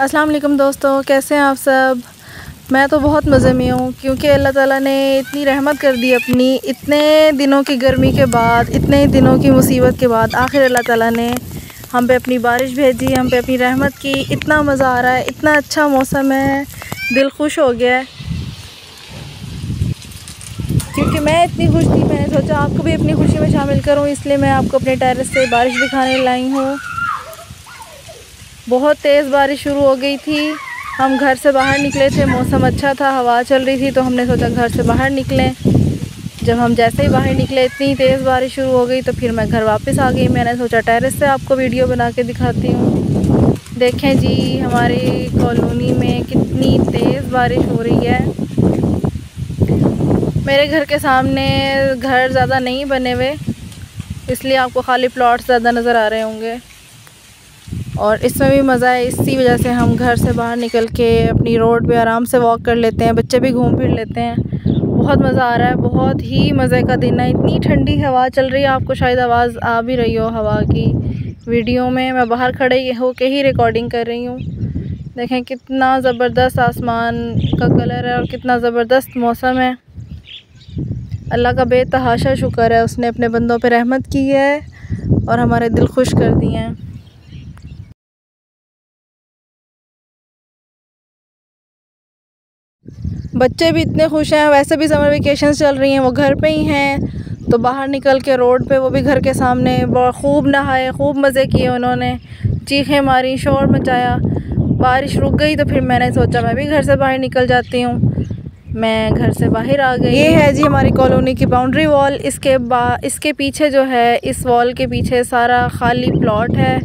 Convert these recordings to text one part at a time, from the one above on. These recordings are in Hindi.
अस्सलाम वालेकुम दोस्तों, कैसे हैं आप सब। मैं तो बहुत मज़े में हूँ क्योंकि अल्लाह ताला ने इतनी रहमत कर दी अपनी, इतने दिनों की गर्मी के बाद, इतने दिनों की मुसीबत के बाद आखिर अल्लाह ताला ने हम पे अपनी बारिश भेजी, हम पे अपनी रहमत की। इतना मज़ा आ रहा है, इतना अच्छा मौसम है, दिल खुश हो गया है। क्योंकि मैं इतनी खुश थी, मैंने सोचा आपको भी अपनी खुशी में शामिल करूँ, इसलिए मैं आपको अपने टेरेस से बारिश दिखाने लाई हूँ। बहुत तेज़ बारिश शुरू हो गई थी। हम घर से बाहर निकले थे, मौसम अच्छा था, हवा चल रही थी, तो हमने सोचा घर से बाहर निकलें। जब हम जैसे ही बाहर निकले इतनी तेज़ बारिश शुरू हो गई, तो फिर मैं घर वापस आ गई। मैंने सोचा टेरेस से आपको वीडियो बना के दिखाती हूँ। देखें जी, हमारी कॉलोनी में कितनी तेज़ बारिश हो रही है। मेरे घर के सामने घर ज़्यादा नहीं बने हुए, इसलिए आपको खाली प्लॉट्स ज़्यादा नज़र आ रहे होंगे, और इसमें भी मज़ा है। इसी वजह से हम घर से बाहर निकल के अपनी रोड पे आराम से वॉक कर लेते हैं, बच्चे भी घूम फिर लेते हैं। बहुत मज़ा आ रहा है, बहुत ही मज़े का दिन है। इतनी ठंडी हवा चल रही है, आपको शायद आवाज़ आ भी रही हो हवा की। वीडियो में मैं बाहर खड़े होके ही रिकॉर्डिंग कर रही हूँ। देखें कितना ज़बरदस्त आसमान का कलर है और कितना ज़बरदस्त मौसम है। अल्लाह का बेतहाशा शुक्र है, उसने अपने बंदों पे रहमत की है और हमारे दिल खुश कर दिए हैं। बच्चे भी इतने खुश हैं, वैसे भी समर वेकेशंस चल रही हैं, वो घर पे ही हैं, तो बाहर निकल के रोड पे, वो भी घर के सामने, खूब नहाए, खूब मज़े किए उन्होंने, चीखें मारी, शोर मचाया। बारिश रुक गई तो फिर मैंने सोचा मैं भी घर से बाहर निकल जाती हूँ। मैं घर से बाहर आ गई। ये है जी हमारी कॉलोनी की बाउंड्री वॉल। इसके पीछे जो है, इस वॉल के पीछे सारा खाली प्लॉट है,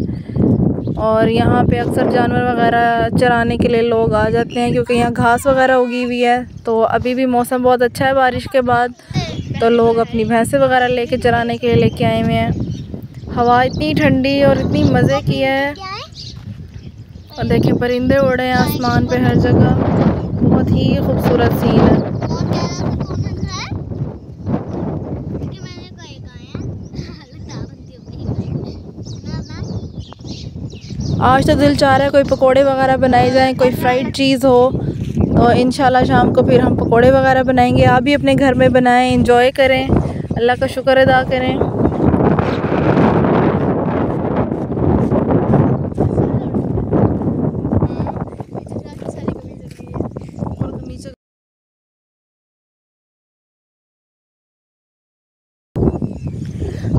और यहाँ पे अक्सर जानवर वगैरह चराने के लिए लोग आ जाते हैं, क्योंकि यहाँ घास वगैरह उगी हुई है। तो अभी भी मौसम बहुत अच्छा है बारिश के बाद, तो लोग अपनी भैंसें वगैरह लेके चराने के लिए लेके आए हुए हैं। हवा इतनी ठंडी और इतनी मज़े की है, और देखें परिंदे उड़ रहे हैं आसमान पे हर जगह। बहुत ही खूबसूरत सीन है। आज तो दिल चाह रहा है कोई पकोड़े वगैरह बनाए जाएं, कोई फ्राइड चीज़ हो, तो इंशाल्लाह शाम को फिर हम पकोड़े वगैरह बनाएंगे। आप भी अपने घर में बनाएं, एंजॉय करें, अल्लाह का शुक्र अदा करें।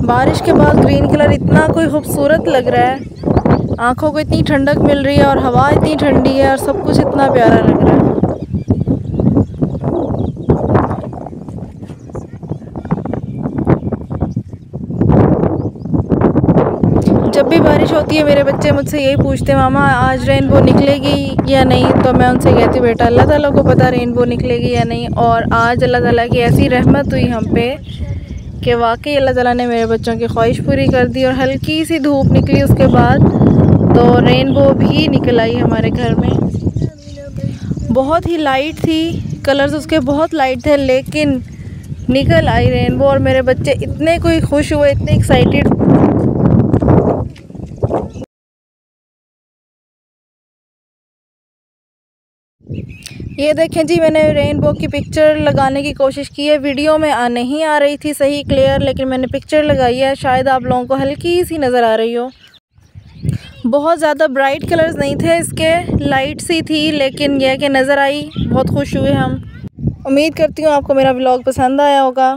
बारिश के बाद ग्रीन कलर इतना कोई खूबसूरत लग रहा है, आँखों को इतनी ठंडक मिल रही है, और हवा इतनी ठंडी है, और सब कुछ इतना प्यारा लग रहा है। जब भी बारिश होती है मेरे बच्चे मुझसे यही पूछते हैं, मामा आज रेनबो निकलेगी या नहीं। तो मैं उनसे कहती हूँ, बेटा अल्लाह ताला को पता रेनबो निकलेगी या नहीं। और आज अल्लाह ताला की ऐसी रहमत हुई हम पे कि वाकई अल्लाह ताला ने मेरे बच्चों की ख्वाहिश पूरी कर दी, और हल्की सी धूप निकली उसके बाद तो रेनबो भी निकल आई हमारे घर में। बहुत ही लाइट थी, कलर्स उसके बहुत लाइट थे, लेकिन निकल आई रेनबो, और मेरे बच्चे इतने कोई खुश हुए, इतने एक्साइटेड। ये देखें जी, मैंने रेनबो की पिक्चर लगाने की कोशिश की है। वीडियो में नहीं आ रही थी सही क्लियर, लेकिन मैंने पिक्चर लगाई है, शायद आप लोगों को हल्की सी नज़र आ रही हो। बहुत ज़्यादा ब्राइट कलर्स नहीं थे इसके, लाइट सी थी, लेकिन यह कि नज़र आई, बहुत खुश हुए हम। उम्मीद करती हूँ आपको मेरा व्लॉग पसंद आया होगा।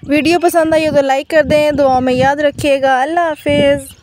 वीडियो पसंद आई हो तो लाइक कर दें, दुआ में याद रखिएगा। अल्लाह हाफिज़।